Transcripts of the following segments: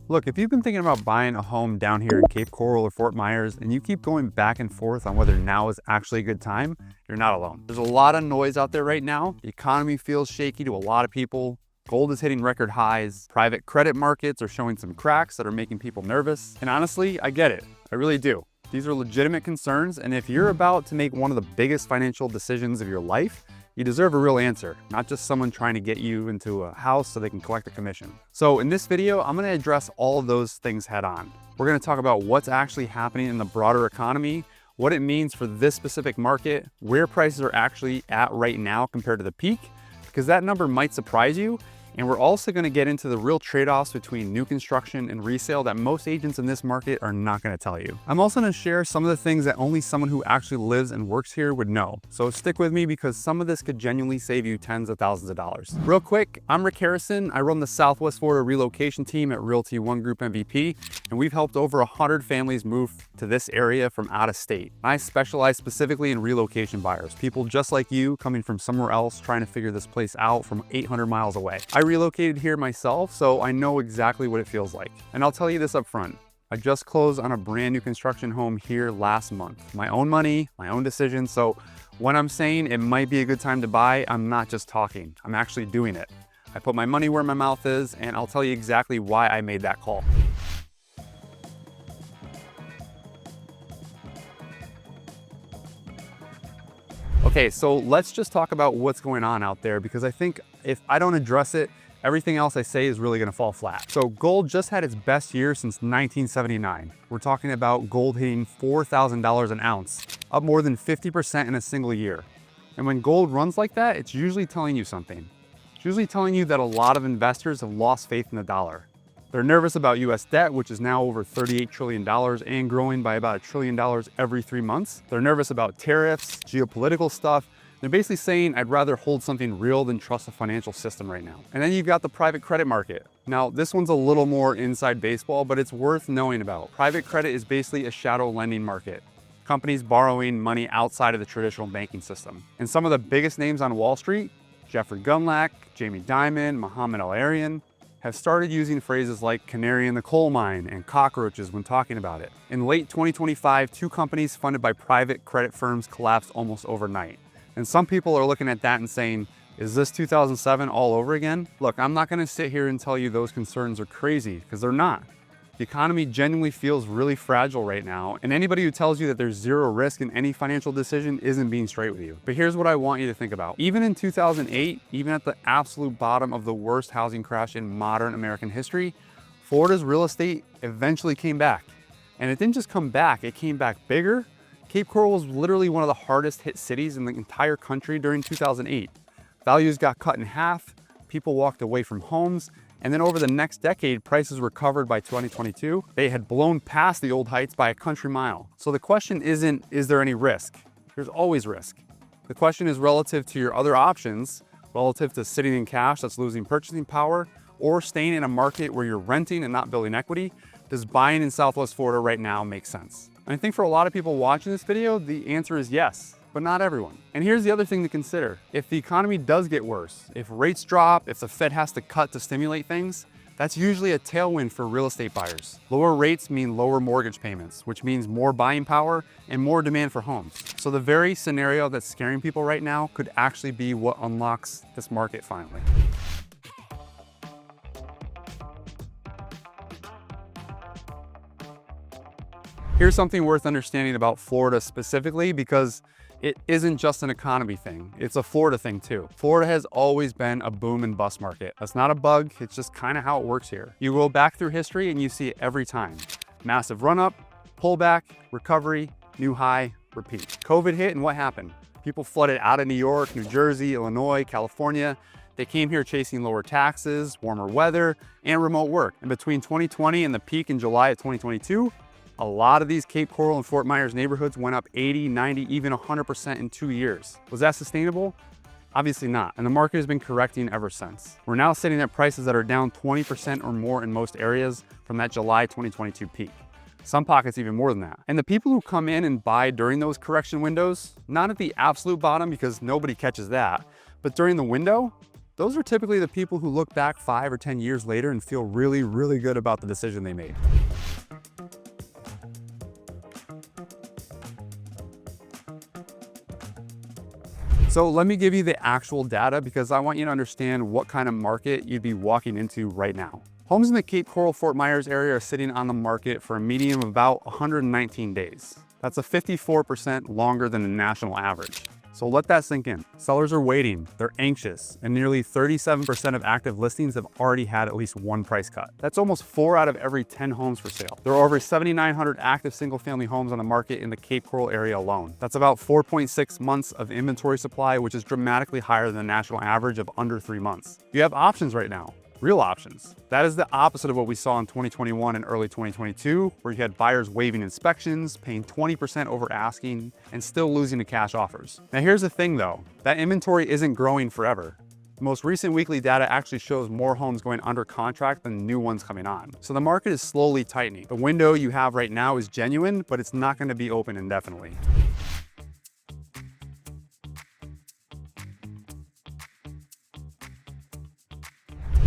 Look, if you've been thinking about buying a home down here in Cape Coral or Fort Myers and you keep going back and forth on whether now is actually a good time, you're not alone. There's a lot of noise out there right now. The economy feels shaky to a lot of people. Gold is hitting record highs. Private credit markets are showing some cracks that are making people nervous. And honestly, I get it. I really do. These are legitimate concerns, and if you're about to make one of the biggest financial decisions of your life, you deserve a real answer, not just someone trying to get you into a house so they can collect a commission. So in this video, I'm gonna address all of those things head on. We're gonna talk about what's actually happening in the broader economy, what it means for this specific market, where prices are actually at right now compared to the peak, because that number might surprise you. And we're also gonna get into the real trade-offs between new construction and resale that most agents in this market are not gonna tell you. I'm also gonna share some of the things that only someone who actually lives and works here would know. So stick with me because some of this could genuinely save you tens of thousands of dollars. Real quick, I'm Rick Harrison. I run the Southwest Florida relocation team at Realty One Group MVP, and we've helped over 100 families move to this area from out of state. I specialize specifically in relocation buyers, people just like you coming from somewhere else trying to figure this place out from 800 miles away. I relocated here myself, so I know exactly what it feels like. And I'll tell you this up front. I just closed on a brand new construction home here last month. My own money, my own decision. So when I'm saying it might be a good time to buy, I'm not just talking, I'm actually doing it. I put my money where my mouth is, and I'll tell you exactly why I made that call. Okay, so let's just talk about what's going on out there, because I think if I don't address it, everything else I say is really gonna fall flat. So gold just had its best year since 1979. We're talking about gold hitting $4,000 an ounce, up more than 50% in a single year. And when gold runs like that, it's usually telling you something. It's usually telling you that a lot of investors have lost faith in the dollar. They're nervous about US debt, which is now over $38 trillion and growing by about $1 trillion every 3 months. They're nervous about tariffs, geopolitical stuff. They're basically saying, I'd rather hold something real than trust the financial system right now. And then you've got the private credit market. Now, this one's a little more inside baseball, but it's worth knowing about. Private credit is basically a shadow lending market. Companies borrowing money outside of the traditional banking system. And some of the biggest names on Wall Street, Jeffrey Gundlach, Jamie Dimon, Mohamed El-Erian, have started using phrases like canary in the coal mine and cockroaches when talking about it. In late 2025, 2 companies funded by private credit firms collapsed almost overnight. And some people are looking at that and saying, is this 2007 all over again? Look, I'm not gonna sit here and tell you those concerns are crazy, because they're not. The economy genuinely feels really fragile right now, and anybody who tells you that there's zero risk in any financial decision isn't being straight with you. But here's what I want you to think about. Even in 2008, even at the absolute bottom of the worst housing crash in modern American history, Florida's real estate eventually came back. And it didn't just come back, it came back bigger. Cape Coral was literally one of the hardest hit cities in the entire country during 2008. Values got cut in half, people walked away from homes, and then over the next decade, prices recovered by 2022. They had blown past the old heights by a country mile. So the question isn't, is there any risk? There's always risk. The question is relative to your other options, relative to sitting in cash that's losing purchasing power, or staying in a market where you're renting and not building equity. Does buying in Southwest Florida right now make sense? And I think for a lot of people watching this video, the answer is yes, but not everyone. And here's the other thing to consider. If the economy does get worse, if rates drop, if the Fed has to cut to stimulate things, that's usually a tailwind for real estate buyers. Lower rates mean lower mortgage payments, which means more buying power and more demand for homes. So the very scenario that's scaring people right now could actually be what unlocks this market finally. Here's something worth understanding about Florida specifically, because it isn't just an economy thing, it's a Florida thing too. Florida has always been a boom and bust market. That's not a bug, it's just kind of how it works here. You go back through history and you see it every time. Massive run up, pullback, recovery, new high, repeat. COVID hit and what happened? People flooded out of New York, New Jersey, Illinois, California. They came here chasing lower taxes, warmer weather, and remote work. And between 2020 and the peak in July of 2022, a lot of these Cape Coral and Fort Myers neighborhoods went up 80, 90, even 100% in 2 years. Was that sustainable? Obviously not, and the market has been correcting ever since. We're now sitting at prices that are down 20% or more in most areas from that July 2022 peak. Some pockets even more than that. And the people who come in and buy during those correction windows, not at the absolute bottom because nobody catches that, but during the window, Those are typically the people who look back 5 or 10 years later and feel really, really good about the decision they made. So let me give you the actual data because I want you to understand what kind of market you'd be walking into right now. Homes in the Cape Coral Fort Myers area are sitting on the market for a median of about 119 days. That's a 54% longer than the national average. So let that sink in. Sellers are waiting, they're anxious, and nearly 37% of active listings have already had at least one price cut. That's almost 4 out of every 10 homes for sale. There are over 7,900 active single-family homes on the market in the Cape Coral area alone. That's about 4.6 months of inventory supply, which is dramatically higher than the national average of under 3 months. You have options right now. Real options. That is the opposite of what we saw in 2021 and early 2022, where you had buyers waiving inspections, paying 20% over asking, and still losing to cash offers. Now here's the thing though, that inventory isn't growing forever. The most recent weekly data actually shows more homes going under contract than new ones coming on. So the market is slowly tightening. The window you have right now is genuine, but it's not going to be open indefinitely.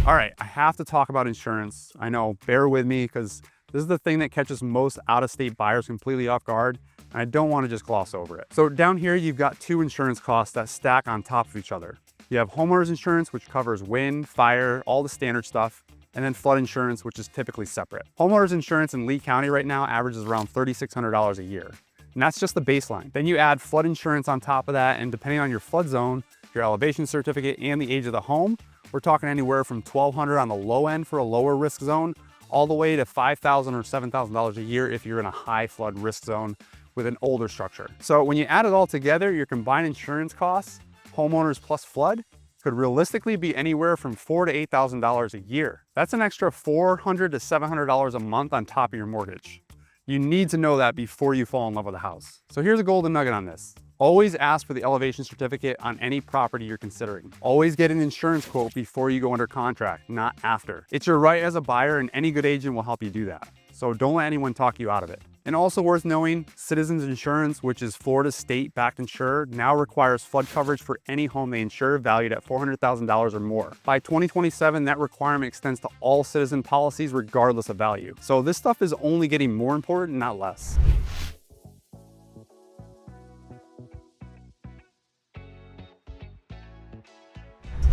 All right, I have to talk about insurance. I know, bear with me because this is the thing that catches most out-of-state buyers completely off guard, and I don't want to just gloss over it. So down here, you've got 2 insurance costs that stack on top of each other. You have homeowners insurance, which covers wind, fire, all the standard stuff, and then flood insurance, which is typically separate. Homeowners insurance in Lee County right now averages around $3,600 a year, and that's just the baseline. Then you add flood insurance on top of that, and depending on your flood zone, your elevation certificate, and the age of the home, we're talking anywhere from $1,200 on the low end for a lower risk zone, all the way to $5,000 or $7,000 a year if you're in a high flood risk zone with an older structure. So when you add it all together, your combined insurance costs, homeowners plus flood, could realistically be anywhere from $4,000 to $8,000 a year. That's an extra $400 to $700 a month on top of your mortgage. You need to know that before you fall in love with a house. So here's a golden nugget on this. Always ask for the elevation certificate on any property you're considering. Always get an insurance quote before you go under contract, not after. It's your right as a buyer, and any good agent will help you do that. So don't let anyone talk you out of it. And also worth knowing, Citizens Insurance, which is Florida's state-backed insurer, now requires flood coverage for any home they insure valued at $400,000 or more. By 2027, that requirement extends to all Citizen policies regardless of value. So this stuff is only getting more important, not less.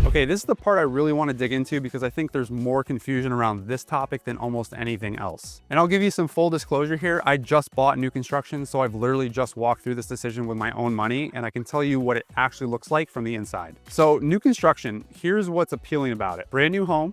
Okay, this is the part I really want to dig into because I think there's more confusion around this topic than almost anything else. And I'll give you some full disclosure here. I just bought new construction, so I've literally just walked through this decision with my own money, and I can tell you what it actually looks like from the inside. So new construction, here's what's appealing about it. Brand new home,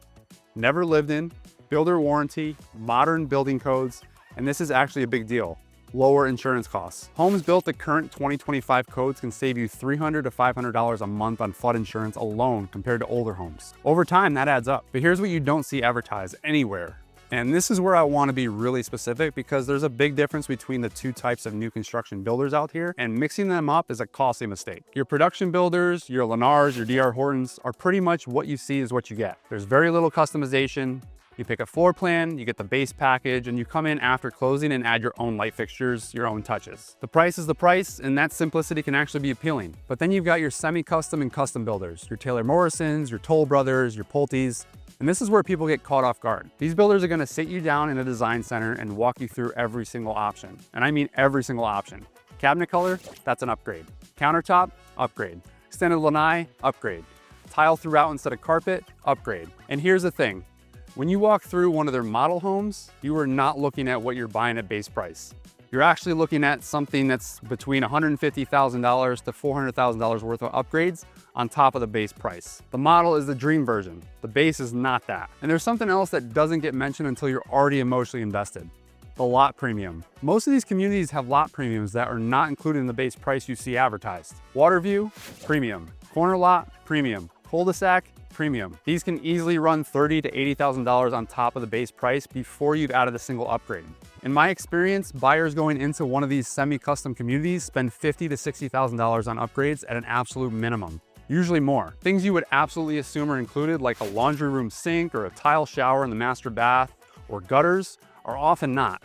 never lived in, builder warranty, modern building codes, and this is actually a big deal. Lower insurance costs. Homes built to current 2025 codes can save you $300 to $500 a month on flood insurance alone compared to older homes. Over time, that adds up. But here's what you don't see advertised anywhere. And this is where I want to be really specific because there's a big difference between the 2 types of new construction builders out here, and mixing them up is a costly mistake. Your production builders, your Lennars, your D.R. Hortons are pretty much what you see is what you get. There's very little customization. You pick a floor plan, you get the base package, and you come in after closing and add your own light fixtures, your own touches. The price is the price, and that simplicity can actually be appealing. But then you've got your semi-custom and custom builders, your Taylor Morrisons, your Toll Brothers, your Pulte's, and this is where people get caught off guard. These builders are gonna sit you down in a design center and walk you through every single option. And I mean every single option. Cabinet color, that's an upgrade. Countertop, upgrade. Extended lanai, upgrade. Tile throughout instead of carpet, upgrade. And here's the thing. When you walk through one of their model homes, you are not looking at what you're buying at base price. You're actually looking at something that's between $150,000 to $400,000 worth of upgrades on top of the base price. The model is the dream version. The base is not that. And there's something else that doesn't get mentioned until you're already emotionally invested. The lot premium. Most of these communities have lot premiums that are not included in the base price you see advertised. Water view, premium. Corner lot, premium. Cul-de-sac, premium. These can easily run $30,000 to $80,000 on top of the base price before you've added a single upgrade. In my experience, buyers going into one of these semi-custom communities spend $50,000 to $60,000 on upgrades at an absolute minimum, usually more. Things you would absolutely assume are included, like a laundry room sink or a tile shower in the master bath or gutters, are often not.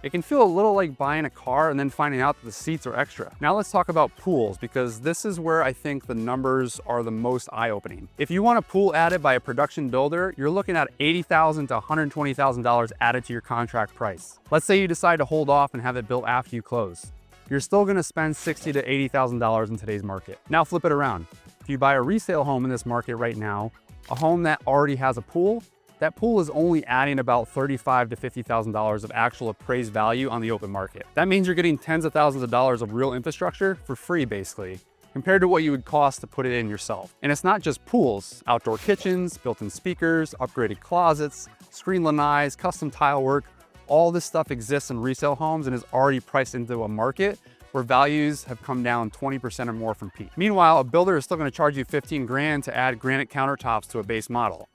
It can feel a little like buying a car and then finding out that the seats are extra. Now let's talk about pools, because this is where I think the numbers are the most eye-opening. If you want a pool added by a production builder, you're looking at $80,000 to $120,000 added to your contract price. Let's say you decide to hold off and have it built after you close. You're still gonna spend $60,000 to $80,000 in today's market. Now flip it around. If you buy a resale home in this market right now, a home that already has a pool, that pool is only adding about $35,000 to $50,000 of actual appraised value on the open market. That means you're getting tens of thousands of dollars of real infrastructure for free, basically, compared to what you would cost to put it in yourself. And it's not just pools, outdoor kitchens, built-in speakers, upgraded closets, screen lanais, custom tile work. All this stuff exists in resale homes and is already priced into a market where values have come down 20% or more from peak. Meanwhile, a builder is still gonna charge you 15 grand to add granite countertops to a base model.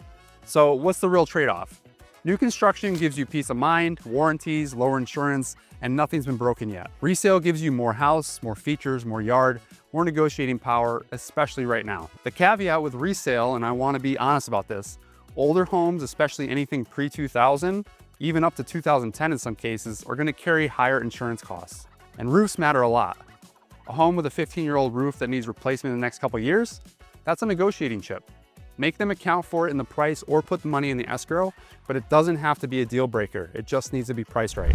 So what's the real trade-off? New construction gives you peace of mind, warranties, lower insurance, and nothing's been broken yet. Resale gives you more house, more features, more yard, more negotiating power, especially right now. The caveat with resale, and I wanna be honest about this, older homes, especially anything pre-2000, even up to 2010 in some cases, are gonna carry higher insurance costs. And roofs matter a lot. A home with a 15-year-old roof that needs replacement in the next couple of years, that's a negotiating chip. Make them account for it in the price or put the money in the escrow, but it doesn't have to be a deal breaker. It just needs to be priced right.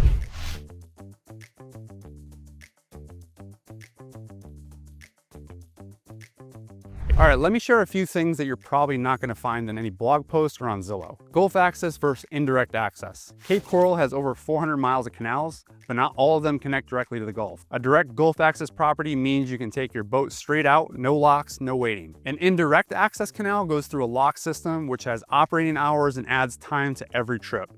All right, let me share a few things that you're probably not gonna find in any blog post or on Zillow. Gulf access versus indirect access. Cape Coral has over 400 miles of canals, but not all of them connect directly to the Gulf. A direct Gulf access property means you can take your boat straight out, no locks, no waiting. An indirect access canal goes through a lock system, which has operating hours and adds time to every trip.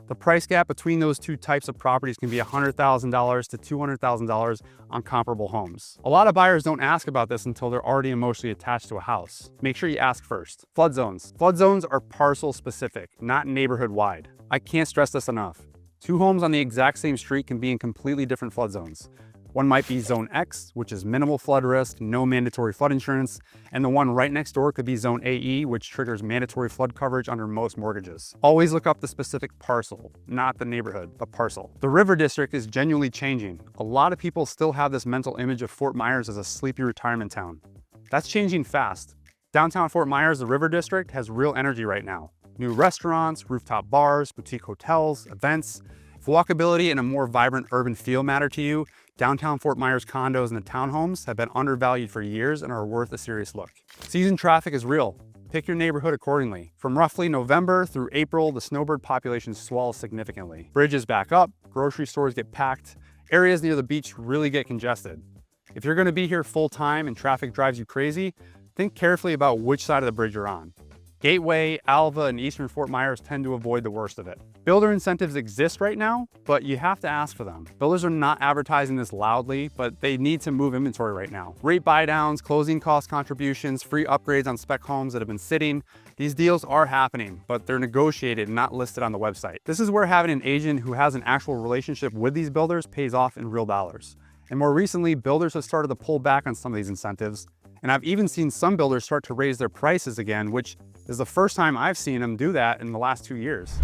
The price gap between those two types of properties can be $100,000 to $200,000 on comparable homes. A lot of buyers don't ask about this until they're already emotionally attached to a house. Make sure you ask first. Flood zones. Flood zones are parcel specific, not neighborhood wide. I can't stress this enough. Two homes on the exact same street can be in completely different flood zones. One might be Zone X, which is minimal flood risk, no mandatory flood insurance, and the one right next door could be Zone AE, which triggers mandatory flood coverage under most mortgages. Always look up the specific parcel, not the neighborhood, the parcel. The River District is genuinely changing. A lot of people still have this mental image of Fort Myers as a sleepy retirement town. That's changing fast. Downtown Fort Myers, the River District, has real energy right now. New restaurants, rooftop bars, boutique hotels, events. If walkability and a more vibrant urban feel matter to you, downtown Fort Myers condos and the townhomes have been undervalued for years and are worth a serious look. Season traffic is real. Pick your neighborhood accordingly. From roughly November through April, the snowbird population swells significantly. Bridges back up, grocery stores get packed, areas near the beach really get congested. If you're gonna be here full time and traffic drives you crazy, think carefully about which side of the bridge you're on. Gateway, Alva, and Eastern Fort Myers tend to avoid the worst of it. Builder incentives exist right now, but you have to ask for them. Builders are not advertising this loudly, but they need to move inventory right now. Rate buydowns, closing cost contributions, free upgrades on spec homes that have been sitting. These deals are happening, but they're negotiated and not listed on the website. This is where having an agent who has an actual relationship with these builders pays off in real dollars. And more recently, builders have started to pull back on some of these incentives. And I've even seen some builders start to raise their prices again, which is the first time I've seen them do that in the last 2 years.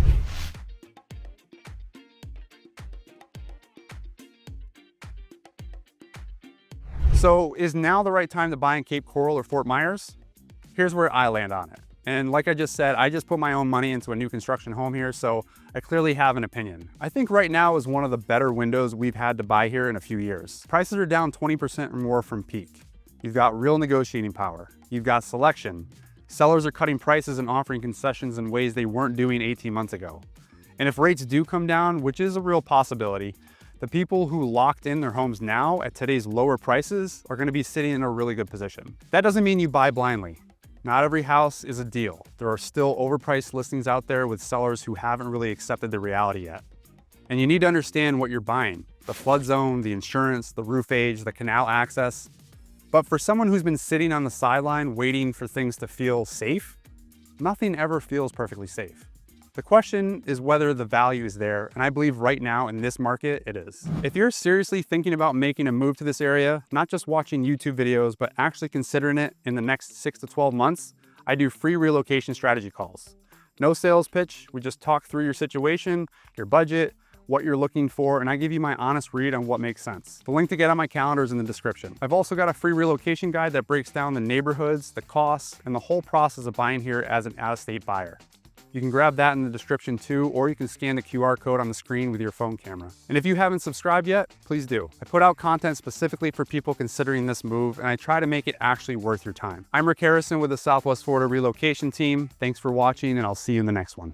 So is now the right time to buy in Cape Coral or Fort Myers? Here's where I land on it. And like I just said, I just put my own money into a new construction home here, so I clearly have an opinion. I think right now is one of the better windows we've had to buy here in a few years. Prices are down 20% or more from peak. You've got real negotiating power. You've got selection. Sellers are cutting prices and offering concessions in ways they weren't doing 18 months ago. And if rates do come down, which is a real possibility, the people who locked in their homes now at today's lower prices are gonna be sitting in a really good position. That doesn't mean you buy blindly. Not every house is a deal. There are still overpriced listings out there with sellers who haven't really accepted the reality yet. And you need to understand what you're buying. The flood zone, the insurance, the roof age, the canal access. But for someone who's been sitting on the sideline waiting for things to feel safe, nothing ever feels perfectly safe. The question is whether the value is there, and I believe right now in this market, it is. If you're seriously thinking about making a move to this area, not just watching YouTube videos, but actually considering it in the next 6 to 12 months, I do free relocation strategy calls. No sales pitch, we just talk through your situation, your budget, what you're looking for, and I give you my honest read on what makes sense. The link to get on my calendar is in the description. I've also got a free relocation guide that breaks down the neighborhoods, the costs, and the whole process of buying here as an out-of-state buyer. You can grab that in the description too, or you can scan the QR code on the screen with your phone camera. And if you haven't subscribed yet, please do. I put out content specifically for people considering this move, and I try to make it actually worth your time. I'm Rick Harrison with the Southwest Florida Relocation Team. Thanks for watching, and I'll see you in the next one.